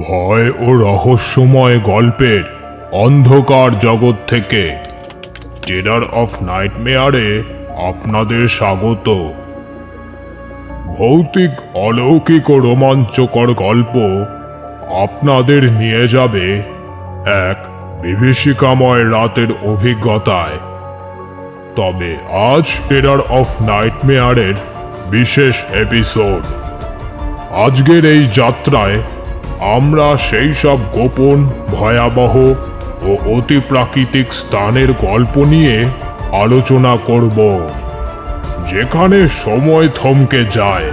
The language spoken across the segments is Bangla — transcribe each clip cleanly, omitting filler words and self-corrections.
ভয় ও রহস্যময় গল্পের অন্ধকার জগৎ থেকে টেরার অফ নাইটমেয়ারে আপনাদের স্বাগত। ভৌতিক, অলৌকিক ও রোমাঞ্চকর গল্প আপনাদের নিয়ে যাবে এক বিভীষিকাময় রাতের অভিজ্ঞতায়। তবে আজ টেরার অফ নাইটমেয়ারের বিশেষ এপিসোড। আজকের এই যাত্রায় আমরা সেই সব গোপন, ভয়াবহ ও অতিপ্রাকৃতিক স্থানের গল্প নিয়ে আলোচনা করব, যেখানে সময় থমকে যায়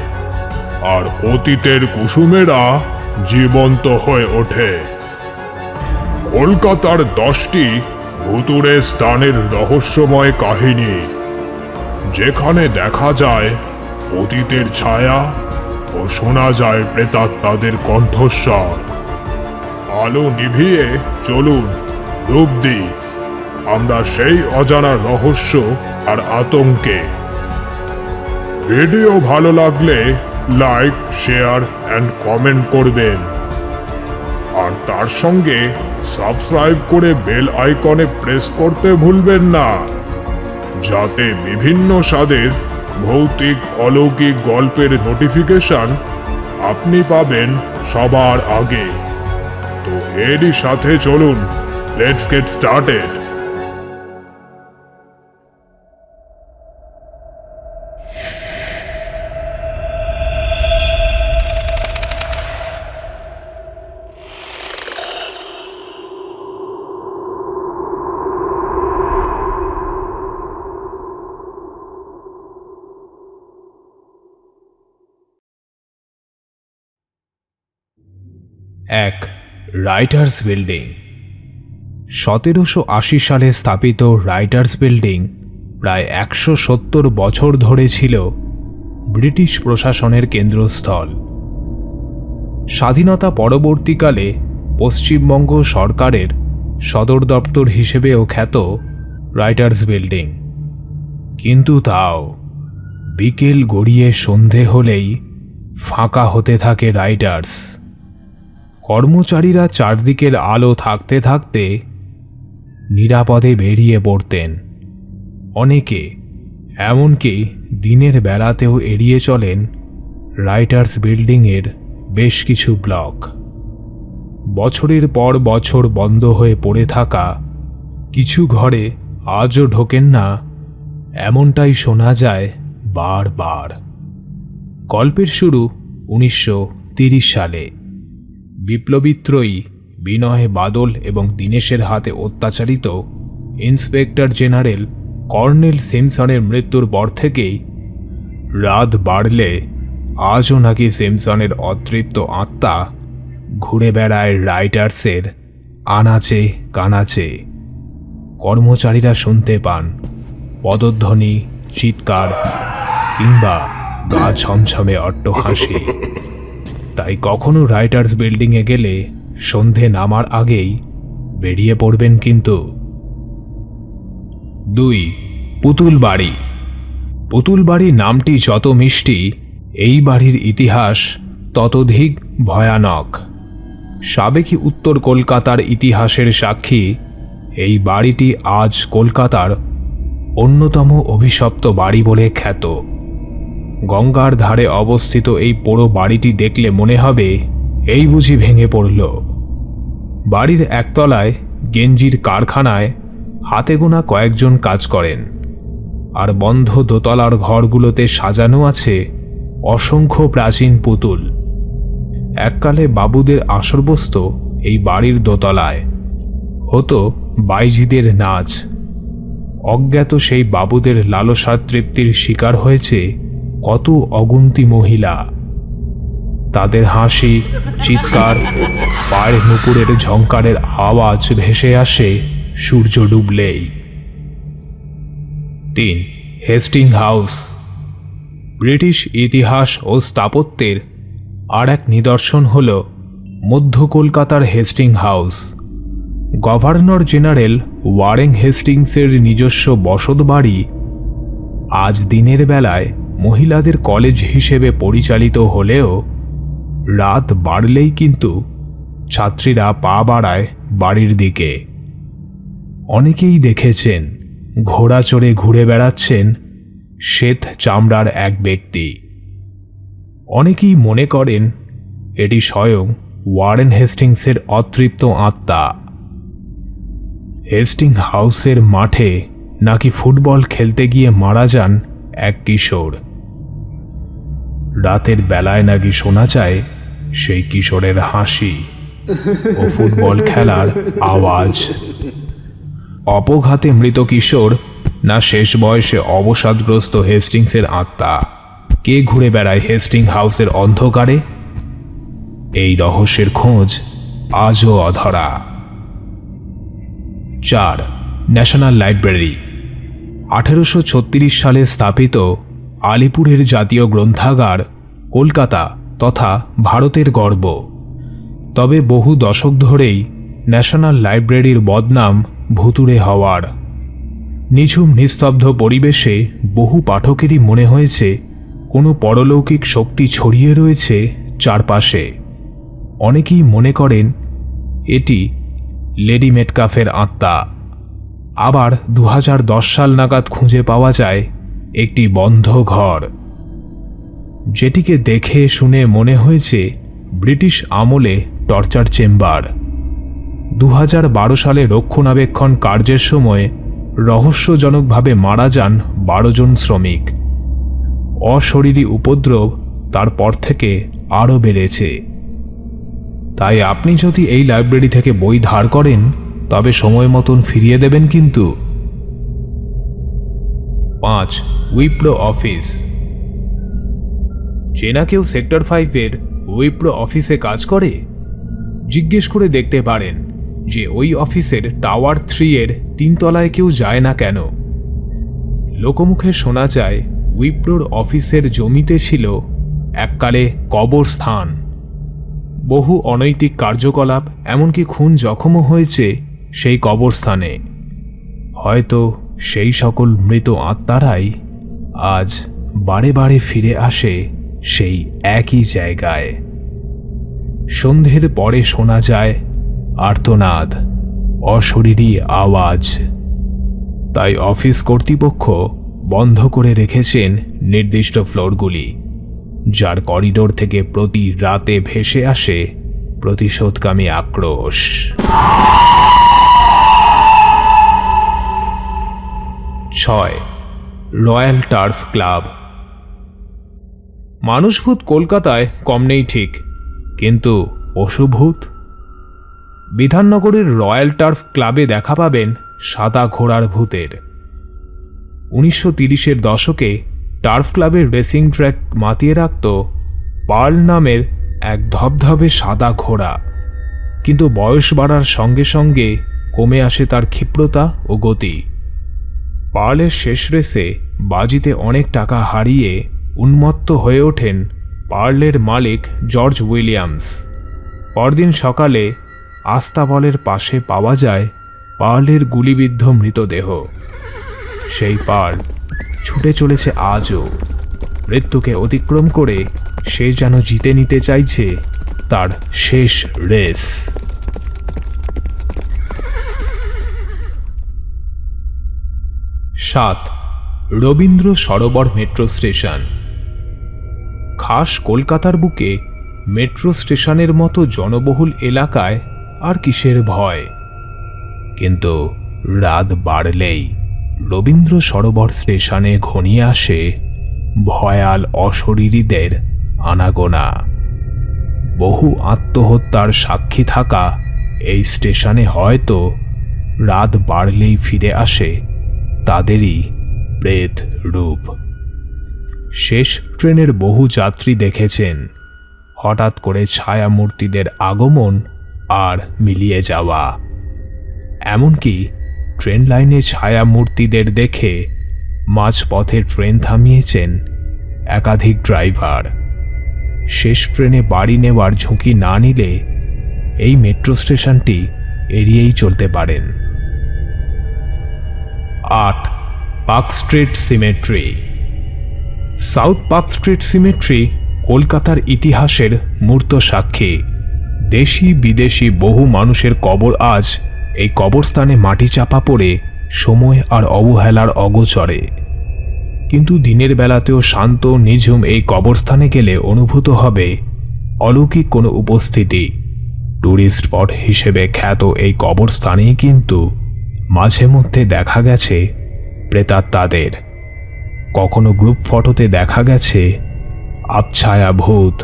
আর অতীতের কুসুমেরা জীবন্ত হয়ে ওঠে। কলকাতার 10টি ভুতুড়ে স্থানের রহস্যময় কাহিনী, যেখানে দেখা যায় অতীতের ছায়া ও শোনা যায় প্রেতাত্মাদের কণ্ঠস্বর। আলো নিভিয়ে চলুন ডুব দিই আমরা সেই অজানা রহস্য আর আতঙ্কে। ভিডিও ভালো লাগলে লাইক, শেয়ার অ্যান্ড কমেন্ট করবেন, আর তার সঙ্গে সাবস্ক্রাইব করে বেল আইকনে প্রেস করতে ভুলবেন না, যাতে বিভিন্ন স্বাদের ভৌতিক, অলৌকিক গল্পের নোটিফিকেশন আপনি পাবেন সবার আগে। তো এরই সাথে চলুন, লেটস গেট স্টার্টেড। এক রাইটার্স বিল্ডিং। 1780 সালে স্থাপিত রাইটার্স বিল্ডিং প্রায় 170 বছর ধরে ছিল ব্রিটিশ প্রশাসনের কেন্দ্রস্থল। স্বাধীনতা পরবর্তীকালে পশ্চিমবঙ্গ সরকারের সদর দপ্তর হিসেবেও খ্যাত রাইটার্স বিল্ডিং। কিন্তু তাও বিকেল গড়িয়ে সন্ধে হলেই ফাঁকা হতে থাকে রাইটার্স। কর্মচারীরা চারদিকের আলো থাকতে থাকতে নিরাপদে বেরিয়ে পড়তেন। অনেকে এমনকি দিনের বেলাতেও এড়িয়ে চলেন রাইটার্স বিল্ডিংয়ের বেশ কিছু ব্লক। বছরের পর বছর বন্ধ হয়ে পড়ে থাকা কিছু ঘরে আজও ঢোকেন না, এমনটাই শোনা যায় বারবার। গল্পের শুরু 1930 সালে। বিপ্লবীত্রয়ী বিনয় বাদল এবং দীনেশের হাতে অত্যাচারিত ইন্সপেক্টর জেনারেল কর্নেল সিমসনের মৃত্যুর পর থেকেই রাত বাড়লে আজও নাকি সিমসনের অতৃপ্ত আত্মা ঘুরে বেড়ায় রাইটার্সের আনাচে কানাচে। কর্মচারীরা শুনতে পান পদধ্বনি, চিৎকার কিংবা গা ছমছমে অট্টহাসি। তাই কখনো রাইটার্স বিল্ডিংয়ে গেলে সন্ধে নামার আগেই বেরিয়ে পড়বেন কিন্তু। 2 পুতুল বাড়ি। পুতুল বাড়ি নামটি যত মিষ্টি, এই বাড়ির ইতিহাস ততোধিক ভয়ানক। সাবেকি উত্তর কলকাতার ইতিহাসের সাক্ষী এই বাড়িটি আজ কলকাতার অন্যতম অভিশপ্ত বাড়ি বলে খ্যাত। গঙ্গার ধারে অবস্থিত এই পোড়ো বাড়িটি দেখলে মনে হবে এই বুঝি ভেঙে পড়ল। বাড়ির একতলায় গেঞ্জির কারখানায় হাতে গোনা কয়েকজন কাজ করেন, আর বন্ধ দোতলার ঘরগুলোতে সাজানো আছে অসংখ্য প্রাচীন পুতুল। এককালে বাবুদের আসর বসত এই বাড়ির দোতলায়, হতো বাইজিদের নাচ। অজ্ঞাত সেই বাবুদের লালসার তৃপ্তির শিকার হয়েছে কত অগুন্তি মহিলা। তাদের হাসি, চিৎকার, পায়ের নুপুরের ঝংকারের আওয়াজ ভেসে আসে সূর্য ডুবলেই। 3 হেস্টিং হাউস। ব্রিটিশ ইতিহাস ও স্থাপত্যের আর এক নিদর্শন হল মধ্য কলকাতার হেস্টিং হাউস। গভর্নর জেনারেল ওয়ারেন হেস্টিংসের নিজস্ব বসত বাড়ি। আজ দিনের বেলায় মহিলাদের কলেজ হিসেবে পরিচালিত হলেও রাত বাড়লেই কিন্তু ছাত্রীরা পা বাড়ায় বাড়ির দিকে। অনেকেই দেখেছেন ঘোড়া চড়ে ঘুরে বেড়াচ্ছেন শ্বেত চামড়ার এক ব্যক্তি। অনেকেই মনে করেন এটি স্বয়ং ওয়ারেন হেস্টিংসের অতৃপ্ত আত্মা। হেস্টিং হাউসের মাঠে নাকি ফুটবল খেলতে গিয়ে মারা যান এক কিশোর। রাতের বেলায় নাকি শোনা যায় সেই কিশোরের হাসি ও ফুটবল খেলার আওয়াজ। অপঘাতে মৃত কিশোর না শেষ বয়সে অবসাদগ্রস্ত হেস্টিংসের আত্মা, কে ঘুরে বেড়ায় হেস্টিং হাউসের অন্ধকারে? এই রহস্যের খোঁজ আজও অধরা। 4. National library. 1836 সালে স্থাপিত আলিপুরের জাতীয় গ্রন্থাগার কলকাতা তথা ভারতের গর্ব। তবে বহু দশক ধরেই ন্যাশনাল লাইব্রেরির বদনাম ভুতুড়ে হওয়ার। নিঝুম নিস্তব্ধ পরিবেশে বহু পাঠকেরই মনে হয়েছে কোনো পরলৌকিক শক্তি ছড়িয়ে রয়েছে চারপাশে। অনেকেই মনে করেন এটি লেডি মেটকাফের আত্মা। আবার 2010 সাল নাগাদ খুঁজে পাওয়া যায় একটি বন্ধ ঘর, যেটিকে দেখে শুনে মনে হয়েছে ব্রিটিশ আমলে টর্চার চেম্বার। 2012 সালে রক্ষণাবেক্ষণ কার্যের সময় রহস্যজনকভাবে মারা যান 12 জন শ্রমিক। অশরীরী উপদ্রব তারপর থেকে আরও বেড়েছে। তাই আপনি যদি এই লাইব্রেরি থেকে বই ধার করেন তবে সময় মতন ফিরিয়ে দেবেন কিন্তু। 5. উইপ্রো অফিস। চেনা কেউ সেক্টর 5-এর উইপ্রো অফিসে কাজ করে? জিজ্ঞেস করে দেখতে পারেন যে ওই অফিসের টাওয়ার 3-এর 3 তলায় কেউ যায় না কেন। লোকমুখে শোনা যায় উইপ্রোর অফিসের জমিতে ছিল এককালে কবরস্থান। বহু অনৈতিক কার্যকলাপ এমনকি খুন জখমও হয়েছে সেই কবরস্থানে। হয়তো সেই সকল মৃত আত্মারাই আজ বারে বারে ফিরে আসে সেই একই জায়গায়। সন্ধ্যের পরে শোনা যায় আর্তনাদ, অশরীরী আওয়াজ। তাই অফিস কর্তৃপক্ষ বন্ধ করে রেখেছেন নির্দিষ্ট ফ্লোরগুলি, যার করিডোর থেকে প্রতি রাতে ভেসে আসে প্রতিশোধকামী আক্রোশ। 6. Royal turf club. মানুষভূত কলকাতায় কম নেই ঠিক, কিন্তু পশুভূত? বিধাননগরের রয়্যাল টার্ফ ক্লাবে দেখা পাবেন সাদা ঘোড়ার ভূতের। 1930-এর দশকে টার্ফ ক্লাবের রেসিং ট্র্যাক মাতিয়ে রাখত পার্ল নামের এক ধবধবে সাদা ঘোড়া। কিন্তু বয়স বাড়ার সঙ্গে সঙ্গে কমে আসে তার ক্ষিপ্রতা ও গতি। পার্লের শেষ রেসে বাজিতে অনেক টাকা হারিয়ে উন্মত্ত হয়ে ওঠেন পার্লের মালিক জর্জ উইলিয়ামস। পরদিন সকালে আস্তাবলের পাশে পাওয়া যায় পার্লের গুলিবিদ্ধ মৃতদেহ। সেই পার্ল ছুটে চলেছে আজও। মৃত্যুকে অতিক্রম করে সে যেন জিতে নিতে চাইছে তার শেষ race. 7. Rabindra Sarobar metro station. খাস কলকাতার বুকে মেট্রো স্টেশনের মতো জনবহুল এলাকায় আর কিসের ভয়? কিন্তু রাত বাড়লেই রবীন্দ্র সরোবর স্টেশনে ঘনিয়ে আসে ভয়াল অশরীরীদের আনাগোনা। বহু আত্মহত্যার সাক্ষী থাকা এই স্টেশনে হয়তো রাত বাড়লেই ফিরে আসে তাদেরই প্রেত রূপ। শেষ ট্রেনের বহু যাত্রী দেখেছেন হঠাৎ করে ছায়ামূর্তিদের আগমন আর মিলিয়ে যাওয়া। এমনকি ট্রেন লাইনে ছায়ামূর্তিদের দেখে মাঝপথে ট্রেন থামিয়েছেন একাধিক ড্রাইভার। শেষ ট্রেনে বাড়ি নেওয়ার ঝুঁকি না নিলে এই মেট্রো স্টেশনটি এড়িয়েই চলতে পারেন। 8. Park street symmetry. South park street symmetry কলকাতার ইতিহাসের মূর্ত সাক্ষী। দেশি বিদেশি বহু মানুষের কবর আজ এই কবরস্থানে মাটি চাপা পড়ে সময় আর অবহেলার অগোচরে। কিন্তু দিনের বেলাতেও শান্ত নিঝুম এই কবরস্থানে গেলে অনুভূত হবে অলৌকিক কোনো উপস্থিতি। ট্যুরিস্ট স্পট হিসেবে খ্যাত এই কবরস্থানেই কিন্তু মাঝে মধ্যে দেখা গেছে প্রেতাত্মাদের। কখনো গ্রুপ ফটোতে দেখা গেছে আবছায়া ভূত,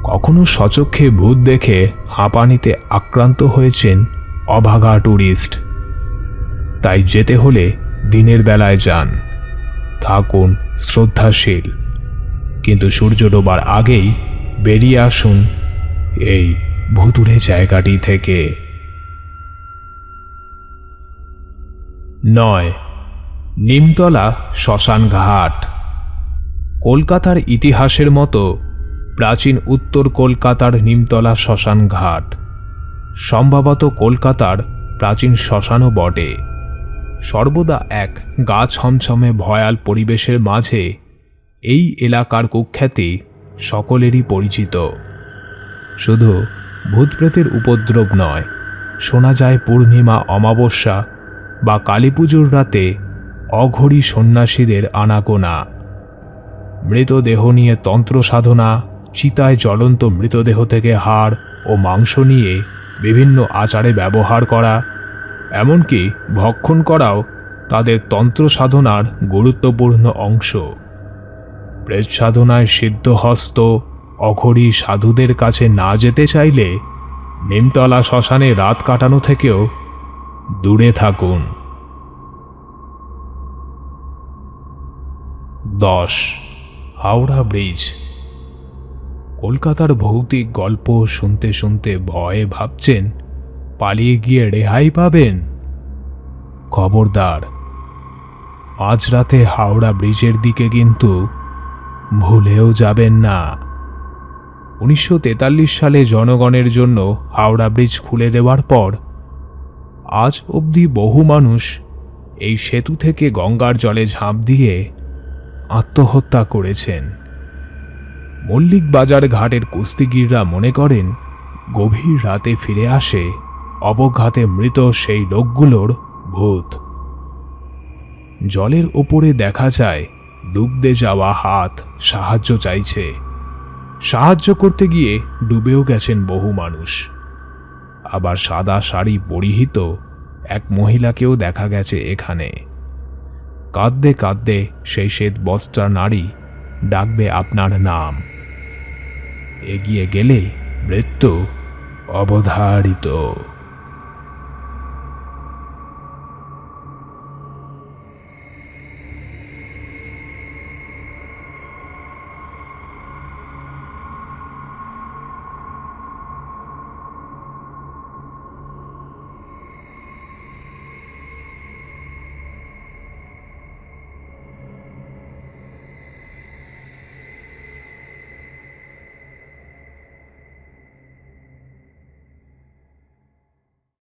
কখনো সচক্ষে ভূত দেখে হাঁপানিতে আক্রান্ত হয়েছেন অভাগা ট্যুরিস্ট। তাই যেতে হলে দিনের বেলায় যান, থাকুন শ্রদ্ধাশীল, কিন্তু সূর্য ডোবার আগেই বেরিয়ে আসুন এই ভুতুড়ে জায়গাটি থেকে। 9. নিমতলা শ্মশান ঘাট। কলকাতার ইতিহাসের মতো প্রাচীন উত্তর কলকাতার নিমতলা শ্মশান ঘাট সম্ভবত কলকাতার প্রাচীন শ্মশানও বটে। সর্বদা এক গা ছমছমে ভয়াল পরিবেশের মাঝে এই এলাকার কুখ্যাতি সকলেরই পরিচিত। শুধু ভূতপ্রেতের উপদ্রব নয়, শোনা যায় পূর্ণিমা, অমাবস্যা বা কালীপুজোর রাতে অঘরী সন্ন্যাসীদের আনাগোনা, মৃতদেহ নিয়ে তন্ত্র সাধনা, চিতায় জ্বলন্ত মৃতদেহ থেকে হাড় ও মাংস নিয়ে বিভিন্ন আচারে ব্যবহার করা, এমনকি ভক্ষণ করাও তাদের তন্ত্র সাধনার গুরুত্বপূর্ণ অংশ। প্রেত সাধনায় সিদ্ধহস্ত অঘরী সাধুদের কাছে না যেতে চাইলে নিমতলা শ্মশানে রাত কাটানো থেকেও দূরে থাকুন। 10. হাওড়া ব্রিজ। কলকাতার ভৌতিক গল্প শুনতে শুনতে ভয়ে ভাবছেন পালিয়ে গিয়ে রেহাই পাবেন? খবরদার, মাঝরাতে হাওড়া ব্রিজের দিকে কিন্তু ভুলেও যাবেন না। 1943 সালে জনগণের জন্য হাওড়া ব্রিজ খুলে দেওয়ার পর আজ অবধি বহু মানুষ এই সেতু থেকে গঙ্গার জলে ঝাঁপ দিয়ে আত্মহত্যা করেছেন। মল্লিক বাজার ঘাটের কুস্তিগিররা মনে করেন গভীর রাতে ফিরে আসে অবঘাতে মৃত সেই লোকগুলোর ভূত। জলের ওপরে দেখা যায় ডুবতে যাওয়া হাত সাহায্য চাইছে। সাহায্য করতে গিয়ে ডুবেও গেছেন বহু মানুষ। আবার সাদা শাড়ি পরিহিত এক মহিলাকেও দেখা গেছে এখানে। কাঁদতে কাঁদতে সেই শ্বেত বস্ত্রা নারী ডাকবে আপনার নাম। এগিয়ে গেলে মৃত্যু অবধারিত।